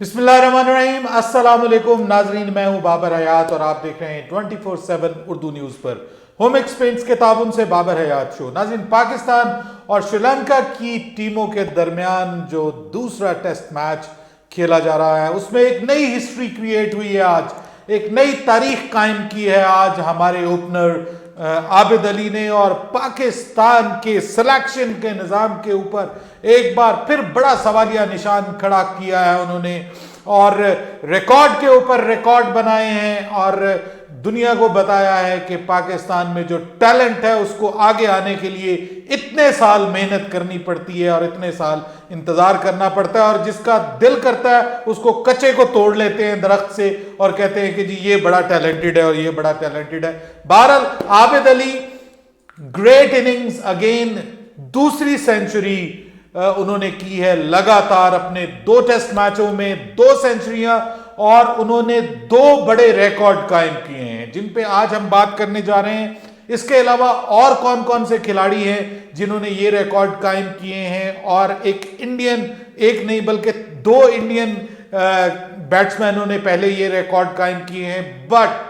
बिस्मिल्लाहिर्रहमानिर्रहीम, अस्सलाम वालेकुम नाजरीन। मैं हूं बाबर हयात और आप देख रहे हैं 24/7 उर्दू न्यूज पर होम एक्सपेंस के ताबुन से बाबर हयात शो। नाजरीन, पाकिस्तान और श्रीलंका की टीमों के दरमियान जो दूसरा टेस्ट मैच खेला जा रहा है उसमें एक नई हिस्ट्री क्रिएट हुई है। आज एक नई तारीख कायम की है आज हमारे ओपनर आबिद अली ने, और पाकिस्तान के सिलेक्शन के निज़ाम के ऊपर एक बार फिर बड़ा सवालिया निशान खड़ा किया है उन्होंने, और रिकॉर्ड के ऊपर रिकॉर्ड बनाए हैं और दुनिया को बताया है कि पाकिस्तान में जो टैलेंट है उसको आगे आने के लिए इतने साल मेहनत करनी पड़ती है और इतने साल इंतजार करना पड़ता है, और जिसका दिल करता है उसको कच्चे को तोड़ लेते हैं दरख्त से और कहते हैं कि जी ये बड़ा टैलेंटेड है और ये बड़ा टैलेंटेड है। बहरहाल Abid Ali great innings again, दूसरी सेंचुरी उन्होंने की है लगातार अपने 2 टेस्ट मैचों में 2 सेंचुरियां, और उन्होंने 2 बड़े रिकॉर्ड कायम किए हैं जिन पे आज हम बात करने जा रहे हैं। इसके अलावा और कौन कौन से खिलाड़ी हैं जिन्होंने ये रिकॉर्ड कायम किए हैं, और एक नहीं बल्कि 2 इंडियन बैट्समैनों ने पहले ये रिकॉर्ड कायम किए हैं। बट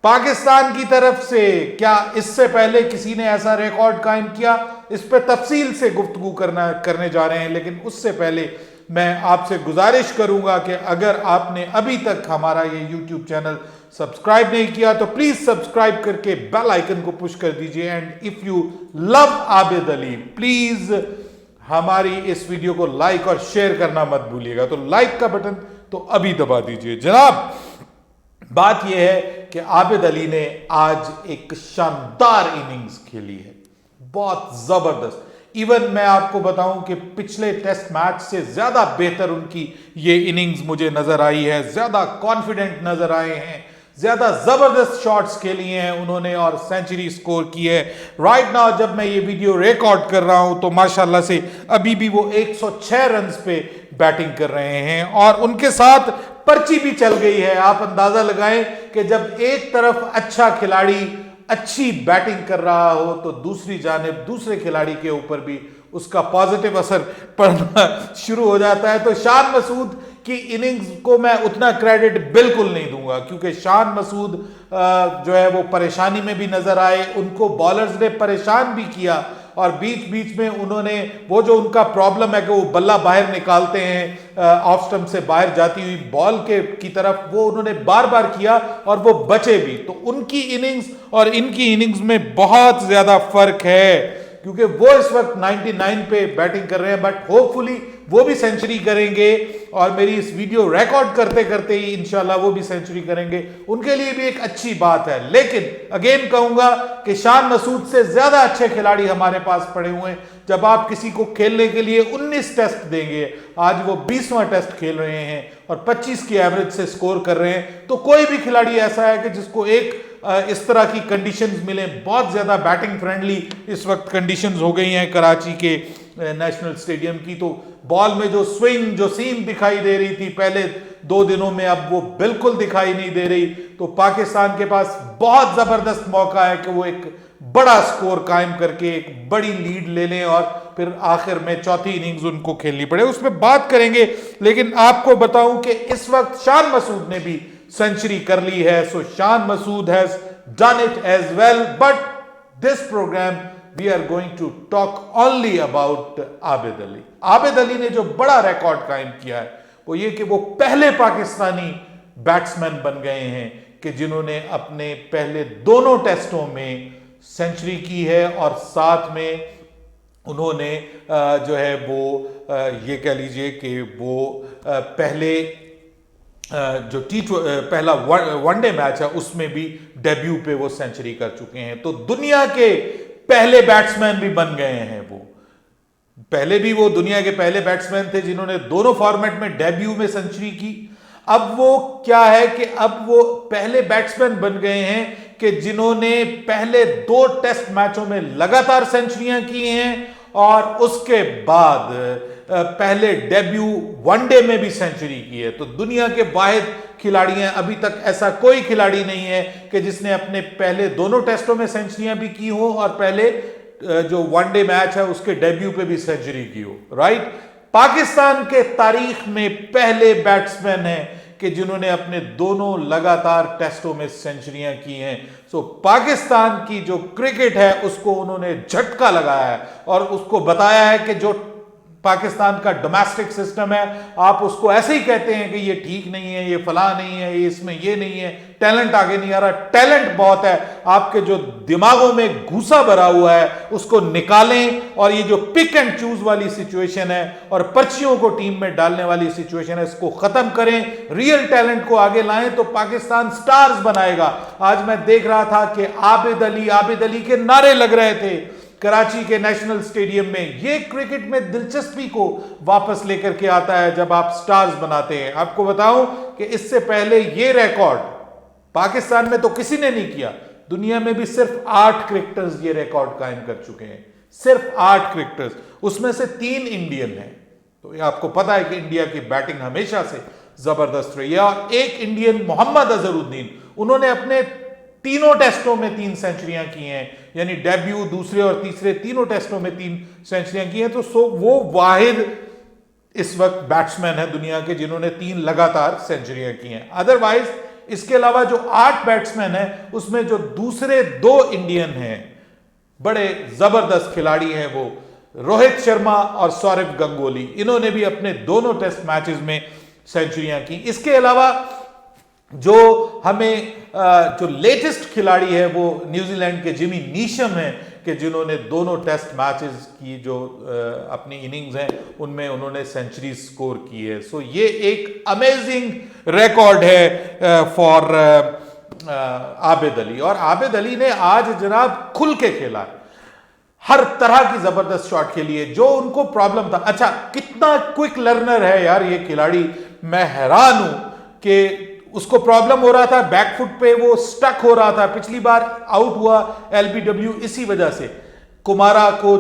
पाकिस्तान की तरफ से क्या इससे पहले किसी ने ऐसा रिकॉर्ड कायम किया, इस पर तफसील से गुफ्तगू करने जा रहे हैं। लेकिन उससे पहले मैं आपसे गुजारिश करूंगा कि अगर आपने अभी तक हमारा ये YouTube चैनल सब्सक्राइब नहीं किया तो प्लीज सब्सक्राइब करके बेल आइकन को पुश कर दीजिए। And if you love Abid Ali, please हमारी इस वीडियो को लाइक और शेयर करना मत भूलिएगा। तो लाइक का बटन तो अभी दबा दीजिए। जनाब, बात यह है कि आबिद अली ने आज एक शानदार इनिंग्स खेली है, बहुत जबरदस्त। इवन मैं आपको बताऊं कि पिछले टेस्ट मैच से ज्यादा बेहतर उनकी ये इनिंग्स मुझे नजर आई है, ज्यादा कॉन्फिडेंट नजर आए हैं, ज्यादा जबरदस्त शॉट्स खेली हैं उन्होंने और सेंचुरी स्कोर की है। राइट नाउ जब मैं ये वीडियो रिकॉर्ड कर रहा हूं तो माशाल्लाह से अभी भी वो 106 रन पे बैटिंग कर रहे हैं और उनके साथ पर्ची भी चल गई है। आप अंदाजा लगाएं कि जब एक तरफ अच्छा खिलाड़ी अच्छी बैटिंग कर रहा हो तो दूसरी जानिब दूसरे खिलाड़ी के ऊपर भी उसका पॉजिटिव असर पड़ना शुरू हो जाता है। तो शान मसूद की इनिंग्स को मैं उतना क्रेडिट बिल्कुल नहीं दूंगा, क्योंकि शान मसूद जो है वो परेशानी में भी नजर आए, उनको बॉलर्स ने परेशान भी किया, और बीच बीच में उन्होंने वो जो उनका प्रॉब्लम है कि वो बल्ला बाहर निकालते हैं ऑफ स्टंप से बाहर जाती हुई बॉल की तरफ, वो उन्होंने बार बार किया और वो बचे भी। तो उनकी इनिंग्स और इनकी इनिंग्स में बहुत ज्यादा फर्क है, क्योंकि वो इस वक्त 99 पे बैटिंग कर रहे हैं, बट होपफुली वो भी सेंचुरी करेंगे और मेरी इस वीडियो रिकॉर्ड करते करते ही इंशाल्लाह वो भी सेंचुरी करेंगे, उनके लिए भी एक अच्छी बात है। लेकिन अगेन कहूंगा कि शान मसूद से ज्यादा अच्छे खिलाड़ी हमारे पास पड़े हुए हैं। जब आप किसी को खेलने के लिए 19 टेस्ट देंगे, आज वो 20वां टेस्ट खेल रहे हैं और 25 की एवरेज से स्कोर कर रहे हैं, तो कोई भी खिलाड़ी ऐसा है कि जिसको एक इस तरह की कंडीशंस मिले। बहुत ज्यादा बैटिंग फ्रेंडली इस वक्त कंडीशंस हो गई हैं कराची के नेशनल स्टेडियम की, तो बॉल में जो स्विंग जो सीम दिखाई दे रही थी पहले 2 दिनों में, अब वो बिल्कुल दिखाई नहीं दे रही। तो पाकिस्तान के पास बहुत जबरदस्त मौका है कि वो एक बड़ा स्कोर कायम करके एक बड़ी लीड ले लें और फिर आखिर में चौथी इनिंग्स उनको खेलनी पड़े, उसमें बात करेंगे। लेकिन आपको बताऊं कि इस वक्त शान मसूद ने भी सेंचुरी कर ली है। So Shan Masood has done it as well, but this programme we are going to talk only about Abid Ali. Abid Ali ने जो बड़ा रिकॉर्ड कायम किया है वो ये कि वो पहले पाकिस्तानी बैट्समैन बन गए हैं कि जिन्होंने अपने पहले दोनों टेस्टों में सेंचुरी की है, और साथ में उन्होंने जो है वो ये कह लीजिए कि वो पहले जो पहला वनडे मैच है उसमें भी डेब्यू पे वो सेंचुरी कर चुके हैं। तो दुनिया के पहले बैट्समैन भी बन गए हैं वो। पहले भी वो दुनिया के पहले बैट्समैन थे जिन्होंने दोनों फॉर्मेट में डेब्यू में सेंचुरी की। अब वो क्या है कि अब वो पहले बैट्समैन बन गए हैं कि जिन्होंने पहले 2 टेस्ट मैचों में लगातार सेंचुरियां की हैं, और उसके बाद पहले डेब्यू वनडे में भी सेंचुरी की है। तो दुनिया के वाहिद खिलाड़ी हैं, अभी तक ऐसा कोई खिलाड़ी नहीं है कि जिसने अपने पहले दोनों टेस्टों में सेंचुरियां भी की हो और पहले जो वनडे मैच है उसके डेब्यू पे भी सेंचुरी की हो। राइट, पाकिस्तान के तारीख में पहले बैट्समैन हैं कि जिन्होंने अपने दोनों लगातार टेस्टों में सेंचुरियां की हैं। सो पाकिस्तान की जो क्रिकेट है उसको उन्होंने झटका लगाया है और उसको बताया है कि जो पाकिस्तान का डोमेस्टिक सिस्टम है आप उसको ऐसे ही कहते हैं कि ये ठीक नहीं है, ये फला नहीं है, ये इसमें ये नहीं है, टैलेंट आगे नहीं आ रहा। टैलेंट बहुत है, आपके जो दिमागों में घुसा भरा हुआ है उसको निकालें और ये जो पिक एंड चूज वाली सिचुएशन है और पर्चियों को टीम में डालने वाली सिचुएशन है इसको खत्म करें, रियल टैलेंट को आगे लाएं तो पाकिस्तान स्टार्स बनाएगा। आज मैं देख रहा था कि आबिद अली के नारे लग रहे थे कराची के नेशनल स्टेडियम में। ये क्रिकेट में दिलचस्पी को वापस लेकर के आता है जब आप स्टार्स बनाते हैं। आपको बताऊं कि इससे पहले ये रिकॉर्ड पाकिस्तान में तो किसी ने नहीं किया, दुनिया में भी सिर्फ 8 क्रिकेटर्स ये रिकॉर्ड कायम कर चुके हैं, सिर्फ 8 क्रिकेटर्स, उसमें से 3 इंडियन हैं। तो ये आपको पता है कि इंडिया की बैटिंग हमेशा से जबरदस्त रही है और एक इंडियन मोहम्मद अजहरुद्दीन, उन्होंने अपने तीनों टेस्टों में 3 सेंचुरियां की हैं, यानी डेब्यू, दूसरे और तीसरे तीनों टेस्टों में 3 सेंचुरियां की हैं। तो वो वाहिद इस वक्त बैट्समैन है दुनिया के जिन्होंने 3 लगातार सेंचुरियां की हैं। अदरवाइज इसके अलावा जो 8 बैट्समैन हैं उसमें जो दूसरे 2 इंडियन हैं, बड़े जबरदस्त खिलाड़ी हैं, वो रोहित शर्मा और सौरव गंगोली, इन्होंने भी अपने दोनों टेस्ट मैचेस में सेंचुरियां की। इसके अलावा जो हमें जो लेटेस्ट खिलाड़ी है वो न्यूजीलैंड के जिमी नीशम हैं कि जिन्होंने दोनों टेस्ट मैचेस की जो अपनी इनिंग्स हैं उनमें उन्होंने सेंचुरी स्कोर की है। सो ये एक अमेजिंग रिकॉर्ड है फॉर आबिद अली। और आबिद अली ने आज जनाब खुल के खेला है, हर तरह की जबरदस्त शॉट खेली है जो उनको प्रॉब्लम था। अच्छा, कितना क्विक लर्नर है यार ये खिलाड़ी, मैं हैरान हूं कि उसको प्रॉब्लम हो रहा था बैक फुट पे, वो स्टक हो रहा था, पिछली बार आउट हुआ एलबीडब्ल्यू इसी वजह से। कुमारा को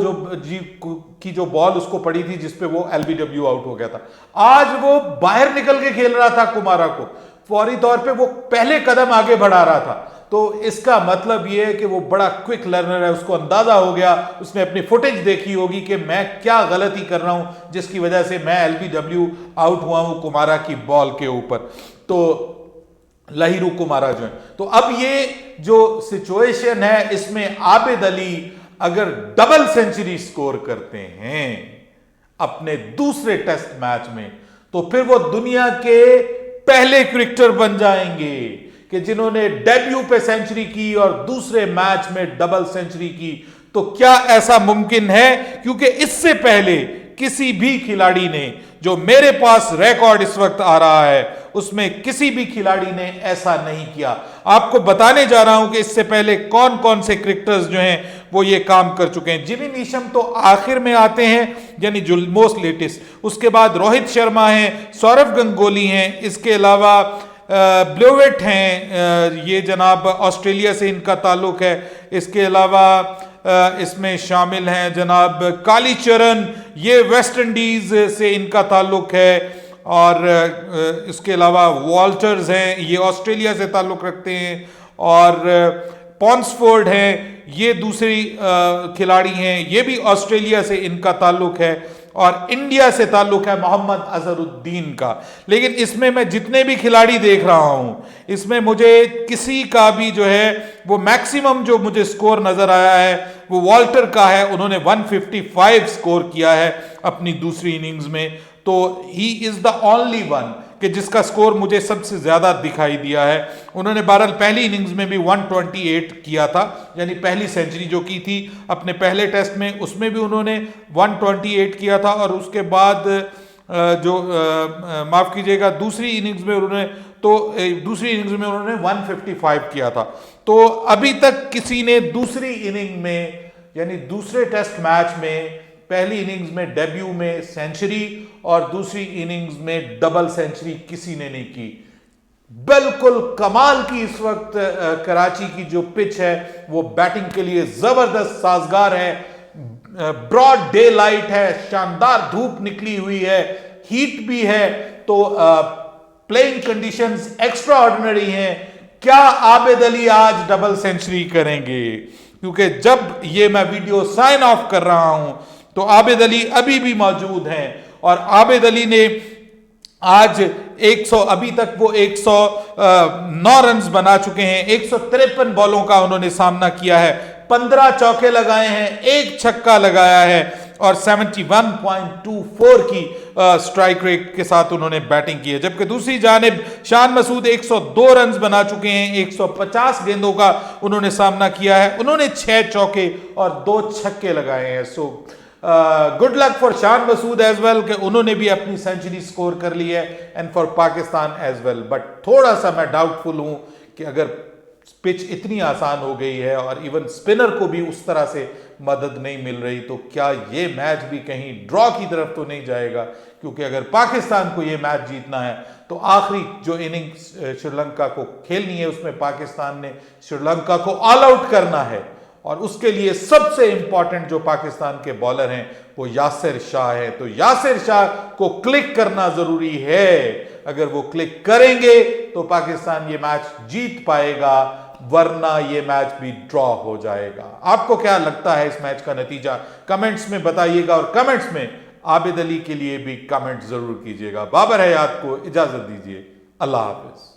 की जो बॉल उसको पड़ी थी जिसपे वो एलबीडब्ल्यू आउट हो गया था, आज वो बाहर निकल के खेल रहा था कुमारा को, फौरी तौर पे वो पहले कदम आगे बढ़ा रहा था। तो इसका मतलब ये है कि वो बड़ा क्विक लर्नर है, उसको अंदाजा हो गया, उसने अपनी फुटेज देखी होगी कि मैं क्या गलती कर रहा हूं जिसकी वजह से मैं एलबीडब्ल्यू आउट हुआ हूं कुमारा की बॉल के ऊपर। तो लहिरू कुमारा जो है, तो अब ये जो सिचुएशन है इसमें आबिद अली अगर डबल सेंचुरी स्कोर करते हैं अपने दूसरे टेस्ट मैच में तो फिर वो दुनिया के पहले क्रिकेटर बन जाएंगे कि जिन्होंने डेब्यू पे सेंचुरी की और दूसरे मैच में डबल सेंचुरी की। तो क्या ऐसा मुमकिन है? क्योंकि इससे पहले किसी भी खिलाड़ी ने, जो मेरे पास रिकॉर्ड इस वक्त आ रहा है, उसमें किसी भी खिलाड़ी ने ऐसा नहीं किया। आपको बताने जा रहा हूं कि इससे पहले कौन कौन से क्रिकेटर्स जो हैं वो ये काम कर चुके हैं। जिमी नीशम तो आखिर में आते हैं, यानी जो मोस्ट लेटेस्ट। उसके बाद रोहित शर्मा हैं, सौरव गंगोली हैं, इसके अलावा ब्लोवेट हैं, ये जनाब ऑस्ट्रेलिया से इनका ताल्लुक है। इसके अलावा इसमें शामिल हैं जनाब कालीचरण, ये वेस्ट इंडीज से इनका ताल्लुक है। और इसके अलावा वॉल्टर्स हैं, ये ऑस्ट्रेलिया से ताल्लुक रखते हैं। और पॉन्सफोर्ड हैं, ये दूसरी खिलाड़ी हैं, ये भी ऑस्ट्रेलिया से इनका ताल्लुक है। और इंडिया से ताल्लुक है मोहम्मद अजहरुद्दीन का। लेकिन इसमें मैं जितने भी खिलाड़ी देख रहा हूं, इसमें मुझे किसी का भी जो है वो मैक्सिमम जो मुझे स्कोर नजर आया है वो वॉल्टर का है। उन्होंने 155 स्कोर किया है अपनी दूसरी इनिंग्स में। तो he is the only one कि जिसका स्कोर मुझे सबसे ज्यादा दिखाई दिया है। उन्होंने बहरहाल पहली इनिंग्स में भी 128 किया था, यानी पहली सेंचुरी जो की थी अपने पहले टेस्ट में उसमें भी उन्होंने 128 किया था। और उसके बाद माफ कीजिएगा दूसरी इनिंग्स में उन्होंने 155 किया था। तो अभी तक किसी ने दूसरी इनिंग में, यानी दूसरे टेस्ट मैच में, पहली इनिंग्स में डेब्यू में सेंचुरी और दूसरी इनिंग्स में डबल सेंचुरी किसी ने नहीं की। बिल्कुल कमाल की इस वक्त कराची की जो पिच है वो बैटिंग के लिए जबरदस्त साजगार है। ब्रॉड डे लाइट है, शानदार धूप निकली हुई है, हीट भी है, तो प्लेइंग कंडीशंस एक्स्ट्रा ऑर्डिनरी हैं। क्या आबिद अली आज डबल सेंचुरी करेंगे? क्योंकि जब ये मैं वीडियो साइन ऑफ कर रहा हूं तो आबिद अली अभी भी मौजूद हैं और आबिद अली ने आज 100, अभी तक वो 109 रन्स बना चुके हैं। 153 बॉलों का उन्होंने सामना किया है, 15 चौके लगाए हैं, एक छक्का लगाया है और 71.24 की स्ट्राइक रेट के साथ उन्होंने बैटिंग की है। जबकि दूसरी जानिब शान मसूद 102 रन्स बना चुके हैं, 150 गेंदों का उन्होंने सामना किया है, उन्होंने 6 चौके और 2 छक्के लगाए हैं। So good luck for Shan Masood as well कि उन्होंने भी अपनी सेंचुरी स्कोर कर ली है, and for Pakistan as well. But थोड़ा सा मैं डाउटफुल हूं कि अगर पिच इतनी आसान हो गई है और इवन स्पिनर को भी उस तरह से मदद नहीं मिल रही, तो क्या ये मैच भी कहीं ड्रॉ की तरफ तो नहीं जाएगा? क्योंकि अगर पाकिस्तान को ये मैच जीतना है तो आखिरी जो इनिंग्स श्रीलंका को खेलनी है उसमें पाकिस्तान ने श्रीलंका को ऑल आउट करना है, और उसके लिए सबसे इंपॉर्टेंट जो पाकिस्तान के बॉलर हैं वो यासिर शाह है। तो यासिर शाह को क्लिक करना जरूरी है। अगर वो क्लिक करेंगे तो पाकिस्तान ये मैच जीत पाएगा, वरना ये मैच भी ड्रॉ हो जाएगा। आपको क्या लगता है इस मैच का नतीजा? कमेंट्स में बताइएगा, और कमेंट्स में आबिद अली के लिए भी कमेंट जरूर कीजिएगा। बाबर हयात को इजाजत दीजिए। अल्लाह हाफिज।